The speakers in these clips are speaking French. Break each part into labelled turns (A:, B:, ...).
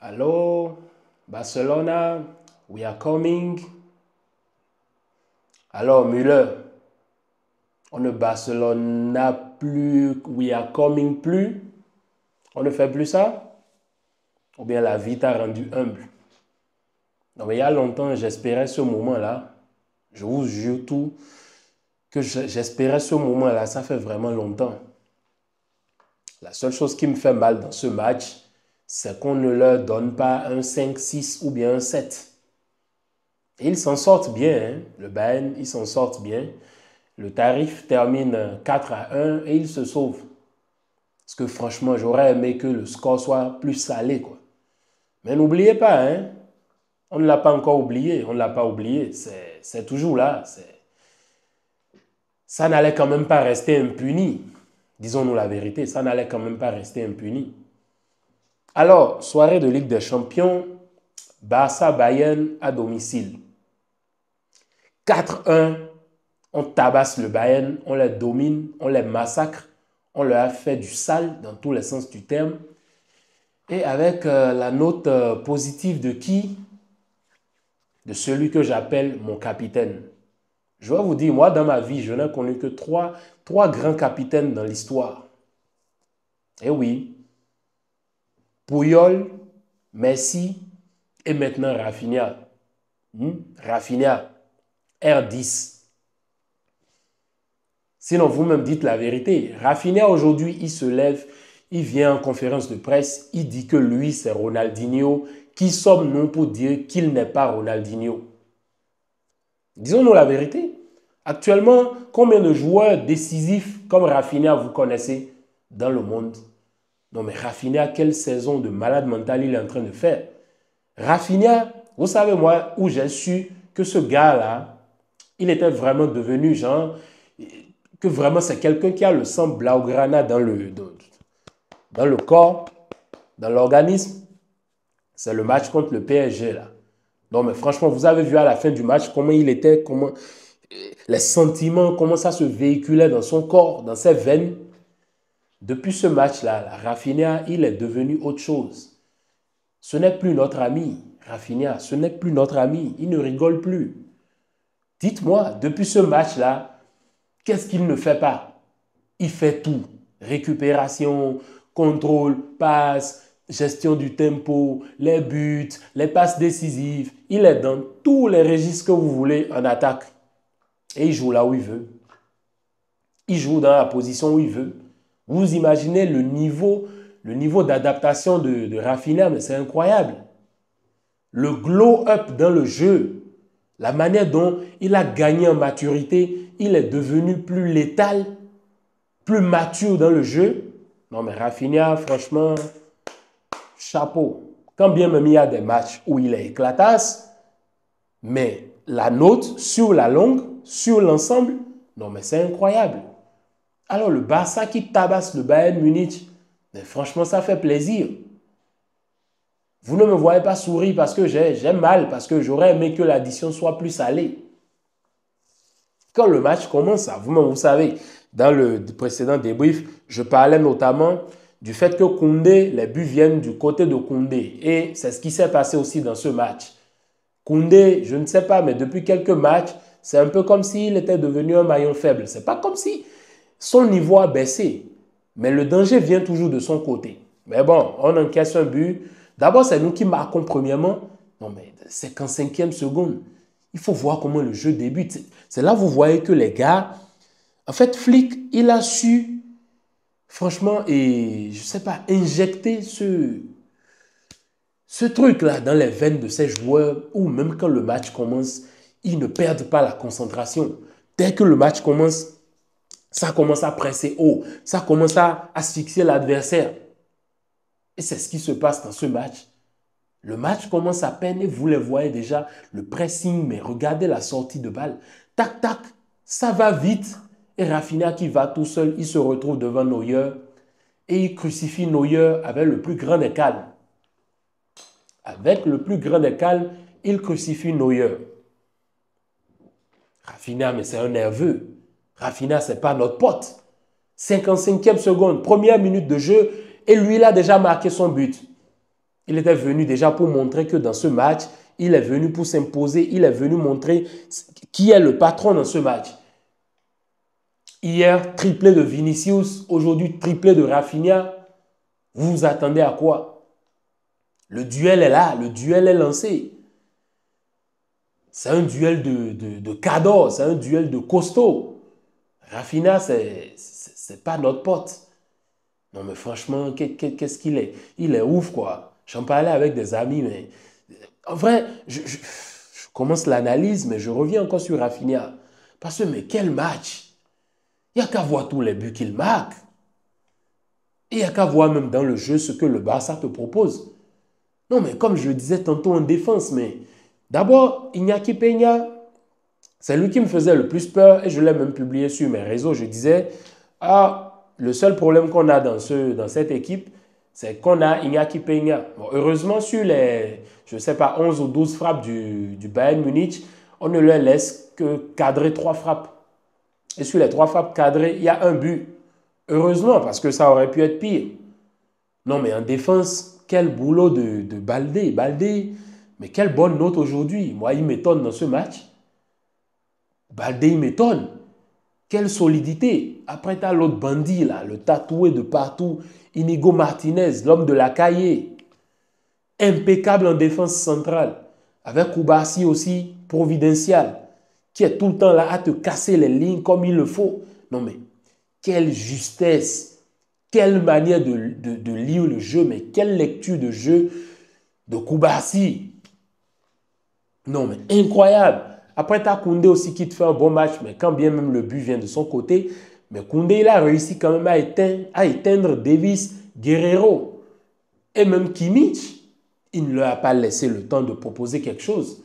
A: Hello, Barcelona, we are coming. Alors, Müller, on ne Barcelona plus, we are coming plus. On ne fait plus ça? Ou bien la vie t'a rendu humble? Non, mais il y a longtemps, j'espérais ce moment-là. Je vous jure tout, que j'espérais ce moment-là. Ça fait vraiment longtemps. La seule chose qui me fait mal dans ce match, c'est qu'on ne leur donne pas un 5-6 ou bien un 7. Et ils s'en sortent bien, hein? Le Bayern, ils s'en sortent bien. Le tarif termine 4-1 et ils se sauvent. Parce que franchement, j'aurais aimé que le score soit plus salé, quoi. Mais n'oubliez pas, hein? On ne l'a pas encore oublié. On ne l'a pas oublié. C'est toujours là. Ça n'allait quand même pas rester impuni. Disons-nous la vérité, ça n'allait quand même pas rester impuni. Alors, soirée de Ligue des Champions, Barça-Bayern à domicile. 4-1, on tabasse le Bayern, on les domine, on les massacre, on leur a fait du sale dans tous les sens du terme. Et avec la note positive de qui? De celui que j'appelle mon capitaine. Je vais vous dire, moi, dans ma vie, je n'ai connu que trois grands capitaines dans l'histoire. Eh oui, Puyol, Messi et maintenant Rafinha. Rafinha, R10. Sinon, vous-même dites la vérité. Rafinha, aujourd'hui, il se lève, il vient en conférence de presse, il dit que lui, c'est Ronaldinho. Qui sommes-nous pour dire qu'il n'est pas Ronaldinho? Disons-nous la vérité. Actuellement, combien de joueurs décisifs comme Rafinha vous connaissez dans le monde? Non mais Rafinha, quelle saison de malade mental il est en train de faire? Rafinha, vous savez moi où j'ai su que ce gars-là, il était vraiment devenu genre, que vraiment c'est quelqu'un qui a le sang blaugrana dans le corps, dans l'organisme. C'est le match contre le PSG là. Non mais franchement, vous avez vu à la fin du match comment il était, comment les sentiments, comment ça se véhiculait dans son corps, dans ses veines. Depuis ce match-là, Rafinha, il est devenu autre chose. Ce n'est plus notre ami, Rafinha, ce n'est plus notre ami, il ne rigole plus. Dites-moi, depuis ce match-là, qu'est-ce qu'il ne fait pas? Il fait tout. Récupération, contrôle, passe, gestion du tempo, les buts, les passes décisives. Il est dans tous les registres que vous voulez en attaque. Et il joue là où il veut. Il joue dans la position où il veut. Vous imaginez le niveau d'adaptation de Rafinha, mais c'est incroyable. Le glow-up dans le jeu, la manière dont il a gagné en maturité, il est devenu plus létal, plus mature dans le jeu. Non mais Rafinha, franchement, chapeau. Quand bien même il y a des matchs où il est éclatasse, mais la note sur la longue, sur l'ensemble, non mais c'est incroyable. Alors le Barça qui tabasse le Bayern Munich, mais franchement ça fait plaisir. Vous ne me voyez pas sourire parce que j'ai mal, parce que j'aurais aimé que l'addition soit plus salée. Quand le match commence, vous-même vous savez, dans le précédent débrief, je parlais notamment du fait que Koundé, les buts viennent du côté de Koundé. Et c'est ce qui s'est passé aussi dans ce match. Koundé, je ne sais pas, mais depuis quelques matchs, c'est un peu comme s'il était devenu un maillon faible. C'est pas comme si son niveau a baissé, mais le danger vient toujours de son côté. Mais bon, on encaisse un but. D'abord, c'est nous qui marquons premièrement. Non, mais c'est qu'en 5e seconde. Il faut voir comment le jeu débute. C'est là que vous voyez que les gars... En fait, Flick, il a su, franchement, et je ne sais pas, injecter ce truc-là dans les veines de ces joueurs où même quand le match commence, ils ne perdent pas la concentration. Dès que le match commence, ça commence à presser haut. Ça commence à asphyxier l'adversaire. Et c'est ce qui se passe dans ce match. Le match commence à peine et vous les voyez déjà, le pressing, mais regardez la sortie de balle. Tac, tac, ça va vite. Et Rafinha qui va tout seul, il se retrouve devant Neuer et il crucifie Neuer avec le plus grand des calmes. Avec le plus grand des calmes, il crucifie Neuer. Rafinha, mais c'est un nerveux. Rafinha, ce n'est pas notre pote. 55e seconde, première minute de jeu, et lui, il a déjà marqué son but. Il était venu déjà pour montrer que dans ce match, il est venu pour s'imposer, il est venu montrer qui est le patron dans ce match. Hier, triplé de Vinicius, aujourd'hui triplé de Rafinha. Vous vous attendez à quoi? Le duel est là, le duel est lancé. C'est un duel de cadors, c'est un duel de costaud. Rafinha, c'est pas notre pote. Non mais franchement, qu'est-ce qu'il est? Il est ouf quoi. J'en parlais avec des amis, mais en vrai, je commence l'analyse, mais je reviens encore sur Rafinha. Parce que, mais quel match! Il n'y a qu'à voir tous les buts qu'il marque. Et il n'y a qu'à voir même dans le jeu ce que le Barça te propose. Non, mais comme je le disais tantôt en défense, mais d'abord, Iñaki Peña, c'est lui qui me faisait le plus peur et je l'ai même publié sur mes réseaux. Je disais, ah, le seul problème qu'on a dans cette équipe, c'est qu'on a Iñaki Peña. Bon, heureusement, sur les, je ne sais pas, 11 ou 12 frappes du Bayern Munich, on ne leur laisse que cadrer 3 frappes. Et sur les 3 frappes cadrées, il y a un but. Heureusement, parce que ça aurait pu être pire. Non, mais en défense, quel boulot de Baldé. Baldé, mais quelle bonne note aujourd'hui. Moi, il m'étonne dans ce match. Baldé, il m'étonne. Quelle solidité. Après, tu as l'autre bandit, là, le tatoué de partout, Inigo Martinez, l'homme de la cahier. Impeccable en défense centrale. Avec Koubarsi aussi, providential, qui est tout le temps là à te casser les lignes comme il le faut. Non mais, quelle justesse, quelle manière de lire le jeu, mais quelle lecture de jeu de Koubarsi. Non mais, incroyable. Après, tu as Koundé aussi qui te fait un bon match, mais quand bien même le but vient de son côté, mais Koundé, il a réussi quand même à éteindre Davis, Guerrero et même Kimmich. Il ne leur a pas laissé le temps de proposer quelque chose.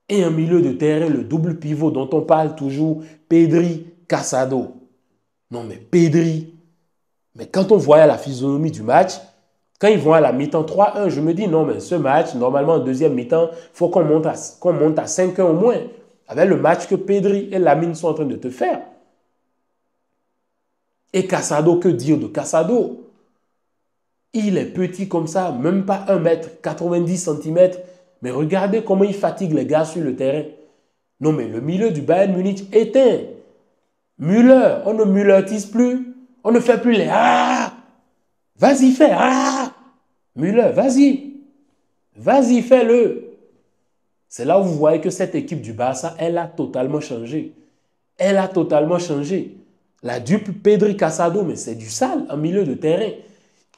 A: Et un milieu de terrain, le double pivot dont on parle toujours, Pedri, Casado. Non mais Pedri, mais quand on voyait la physionomie du match, quand ils vont à la mi-temps 3-1, je me dis non mais ce match, normalement en deuxième mi-temps, il faut qu'on monte à 5-1 au moins. Avec le match que Pedri et Lamine sont en train de te faire. Et Casado, que dire de Casado? Il est petit comme ça, même pas 1 mètre, 90 cm. Mais regardez comment il fatigue les gars sur le terrain. Non mais le milieu du Bayern Munich éteint. Müller, on ne Müllertise plus. On ne fait plus les ah. Vas-y, fais ah. Müller, vas-y. Vas-y, fais-le. C'est là où vous voyez que cette équipe du Barça, elle a totalement changé. Elle a totalement changé. La dupe Pedri Casado, mais c'est du sale en milieu de terrain.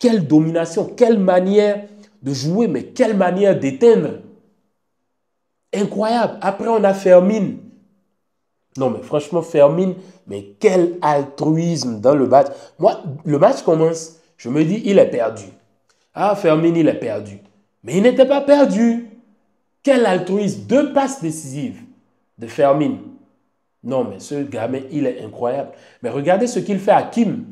A: Quelle domination, quelle manière de jouer, mais quelle manière d'éteindre. Incroyable. Après, on a Fermin. Non, mais franchement, Fermin, mais quel altruisme dans le match. Moi, le match commence, je me dis, il est perdu. Ah, Fermin, il est perdu. Mais il n'était pas perdu. Quel altruisme. 2 passes décisives de Fermin. Non, mais ce gamin, il est incroyable. Mais regardez ce qu'il fait à Kim.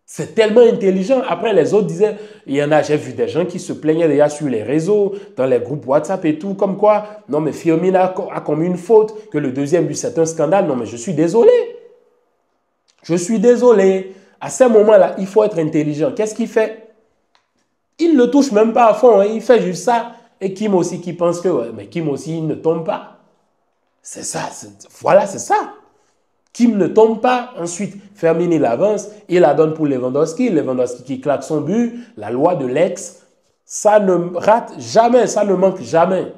A: C'est tellement intelligent. Après, les autres disaient, il y en a, j'ai vu des gens qui se plaignaient déjà sur les réseaux, dans les groupes WhatsApp et tout, comme quoi, non mais Firmin a commis une faute, que le deuxième but c'est un scandale. Non mais je suis désolé. Je suis désolé. À ce moment-là, il faut être intelligent. Qu'est-ce qu'il fait? Il ne touche même pas à fond, hein. Il fait juste ça. Et Kim aussi qui pense que, ouais, mais Kim aussi, il ne tombe pas. C'est ça, voilà, c'est ça. Kim ne tombe pas. Ensuite, Fermin, il avance. Il la donne pour Lewandowski. Lewandowski qui claque son but. La loi de l'ex. Ça ne rate jamais. Ça ne manque jamais.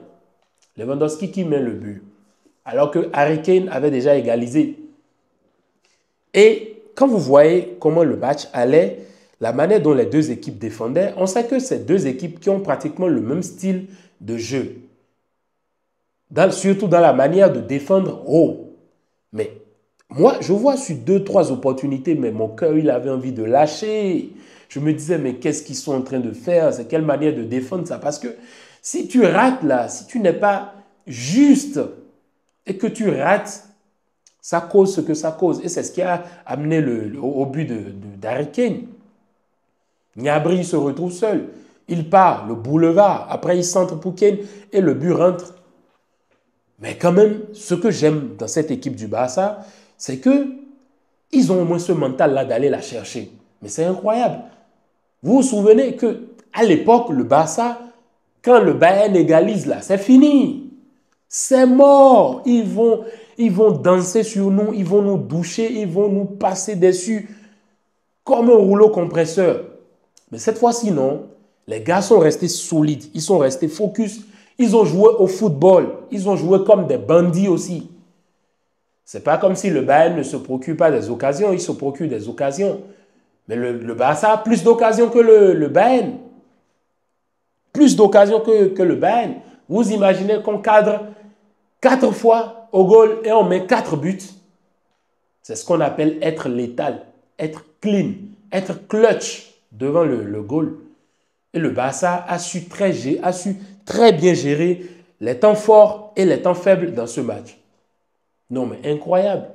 A: Lewandowski qui met le but. Alors que Harry Kane avait déjà égalisé. Et quand vous voyez comment le match allait, la manière dont les deux équipes défendaient, on sait que c'est deux équipes qui ont pratiquement le même style de jeu. Surtout dans la manière de défendre haut. Mais moi, je vois sur 2-3 opportunités, mais mon cœur, il avait envie de lâcher. Je me disais, mais qu'est-ce qu'ils sont en train de faire? C'est quelle manière de défendre ça? Parce que si tu rates là, si tu n'es pas juste et que tu rates, ça cause ce que ça cause. Et c'est ce qui a amené au but d'Harry Kane. Gnabry se retrouve seul. Il part, le boulevard. Après, il centre pour Kane et le but rentre. Mais quand même, ce que j'aime dans cette équipe du Barça, c'est qu'ils ont au moins ce mental-là d'aller la chercher. Mais c'est incroyable. Vous vous souvenez que à l'époque, le Barça, quand le Bayern égalise là, c'est fini. C'est mort. Ils vont danser sur nous, ils vont nous doucher, ils vont nous passer dessus comme un rouleau compresseur. Mais cette fois-ci, non. Les gars sont restés solides, ils sont restés focus. Ils ont joué au football. Ils ont joué comme des bandits aussi. C'est pas comme si le Bayern ne se procure pas des occasions, il se procure des occasions. Mais le Barça a plus d'occasions que le Bayern. Plus d'occasions que le Bayern. Vous imaginez qu'on cadre 4 fois au goal et on met 4 buts. C'est ce qu'on appelle être létal, être clean, être clutch devant le goal. Et le Barça a su très bien gérer les temps forts et les temps faibles dans ce match. Non, mais incroyable.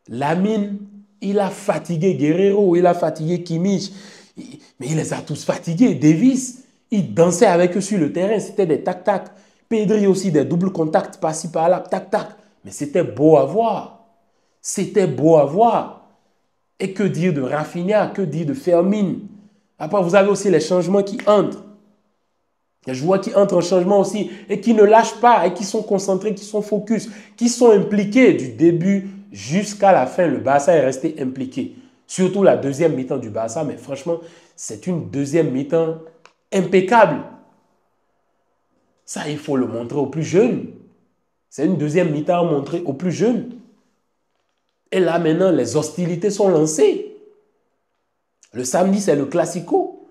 A: Lamine, il a fatigué Guerrero, il a fatigué Kimmich, mais il les a tous fatigués. Davis, il dansait avec eux sur le terrain, c'était des tac-tac. Pedri aussi, des doubles contacts par-ci par-là, tac-tac. Mais c'était beau à voir. C'était beau à voir. Et que dire de Rafinha, que dire de Fermin. Après, vous avez aussi les changements qui entrent. Les joueurs qui entrent en changement aussi et qui ne lâchent pas et qui sont concentrés, qui sont focus, qui sont impliqués du début jusqu'à la fin. Le Barça est resté impliqué. Surtout la deuxième mi-temps du Barça. Mais franchement, c'est une deuxième mi-temps impeccable. Ça, il faut le montrer aux plus jeunes. C'est une deuxième mi-temps à montrer aux plus jeunes. Et là, maintenant, les hostilités sont lancées. Le samedi, c'est le Classico.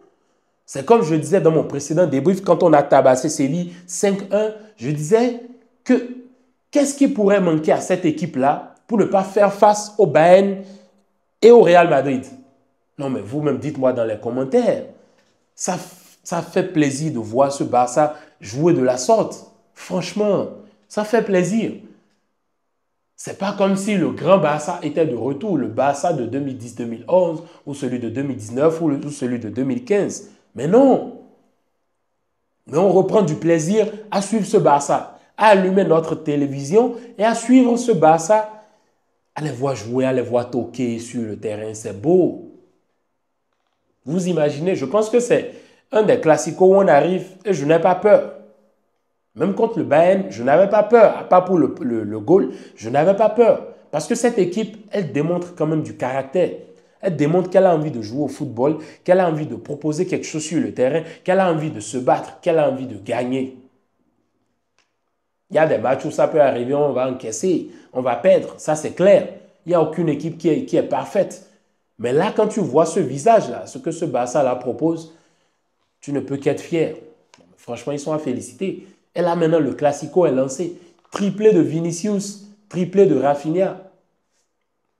A: C'est comme je disais dans mon précédent débrief, quand on a tabassé Séville 5-1, je disais que qu'est-ce qui pourrait manquer à cette équipe-là pour ne pas faire face au Bayern et au Real Madrid? Non, mais vous-même, dites-moi dans les commentaires. Ça fait plaisir de voir ce Barça jouer de la sorte. Franchement, ça fait plaisir. C'est pas comme si le grand Barça était de retour, le Barça de 2010-2011 ou celui de 2019 ou celui de 2015. Mais non. Mais on reprend du plaisir à suivre ce Barça, à allumer notre télévision et à suivre ce Barça, à les voir jouer, à les voir toquer sur le terrain. C'est beau. Vous imaginez, je pense que c'est un des classicos où on arrive et je n'ai pas peur. Même contre le Bayern, je n'avais pas peur. À part pour le goal, je n'avais pas peur. Parce que cette équipe, elle démontre quand même du caractère. Elle démontre qu'elle a envie de jouer au football, qu'elle a envie de proposer quelque chose sur le terrain, qu'elle a envie de se battre, qu'elle a envie de gagner. Il y a des matchs où ça peut arriver, on va encaisser, on va perdre, ça c'est clair. Il n'y a aucune équipe qui est parfaite. Mais là, quand tu vois ce visage-là, ce que ce Barça-là propose, tu ne peux qu'être fier. Franchement, ils sont à féliciter. Et là, maintenant, le Classico est lancé. Triplé de Vinicius, triplé de Rafinha.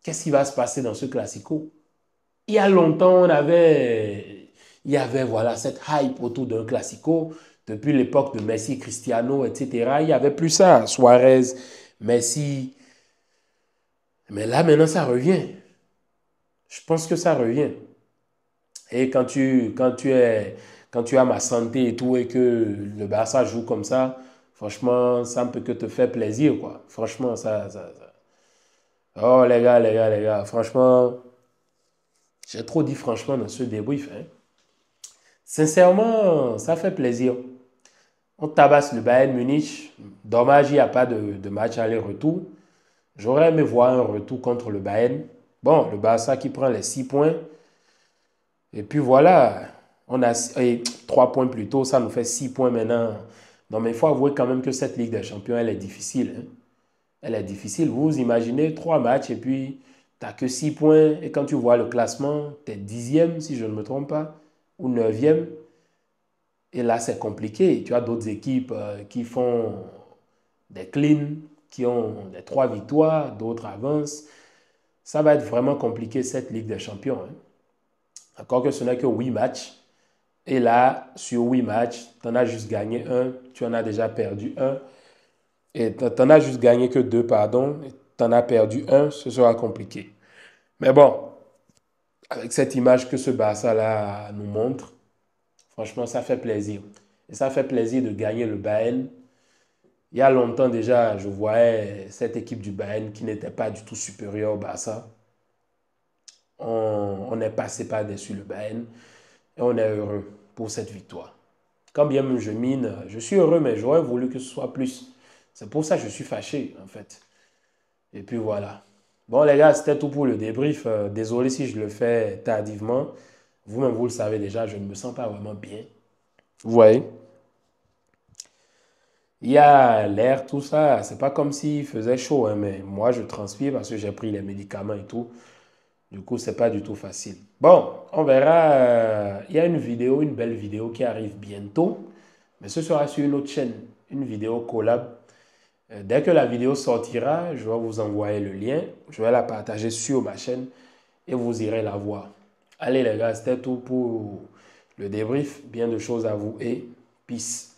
A: Qu'est-ce qui va se passer dans ce Classico? Il y a longtemps, il y avait voilà, cette hype autour d'un Classico. Depuis l'époque de Messi, Cristiano, etc. Il n'y avait plus ça. Suarez, Messi. Mais là, maintenant, ça revient. Je pense que ça revient. Et quand tu as ma santé et tout, et que le Barça joue comme ça, franchement, ça ne peut que te faire plaisir, quoi. Franchement, Oh, les gars, franchement, j'ai trop dit franchement dans ce débrief, hein. Sincèrement, ça fait plaisir. On tabasse le Bayern Munich. Dommage, il n'y a pas de match aller-retour. J'aurais aimé voir un retour contre le Bayern. Bon, le Barça qui prend les 6 points. Et puis voilà, on a 3 points plus tôt, ça nous fait 6 points maintenant. Non, mais il faut avouer quand même que cette Ligue des Champions, elle est difficile, hein. Elle est difficile. Vous imaginez 3 matchs et puis tu n'as que 6 points. Et quand tu vois le classement, tu es 10e, si je ne me trompe pas, ou 9e. Et là, c'est compliqué. Tu as d'autres équipes qui font des cleans, qui ont des 3 victoires, d'autres avancent. Ça va être vraiment compliqué cette Ligue des Champions, hein. Encore que ce n'est que 8 matchs. Et là, sur 8 matchs, tu en as juste gagné un, tu en as déjà perdu un. Et tu n'en as juste gagné que 2, pardon. Tu en as perdu un, ce sera compliqué. Mais bon, avec cette image que ce Barça-là nous montre, franchement, ça fait plaisir. Et ça fait plaisir de gagner le Bayern. Il y a longtemps déjà, je voyais cette équipe du Bayern qui n'était pas du tout supérieure au Barça. On est passé par-dessus le Bayern et on est heureux. pour cette victoire. Quand bien même je mine, je suis heureux, mais j'aurais voulu que ce soit plus. C'est pour ça que je suis fâché, en fait. Et puis voilà. Bon, les gars, c'était tout pour le débrief. Désolé si je le fais tardivement. Vous-même, vous le savez déjà, je ne me sens pas vraiment bien. Vous voyez? Il y a l'air, tout ça. C'est pas comme s'il faisait chaud, hein, mais moi, je transpire parce que j'ai pris les médicaments et tout. Du coup, c'est pas du tout facile. Bon, on verra. Il y a une vidéo, une belle vidéo qui arrive bientôt. Mais ce sera sur une autre chaîne, une vidéo collab. Dès que la vidéo sortira, je vais vous envoyer le lien. Je vais la partager sur ma chaîne et vous irez la voir. Allez les gars, c'était tout pour le débrief. Bien de choses à vous et peace.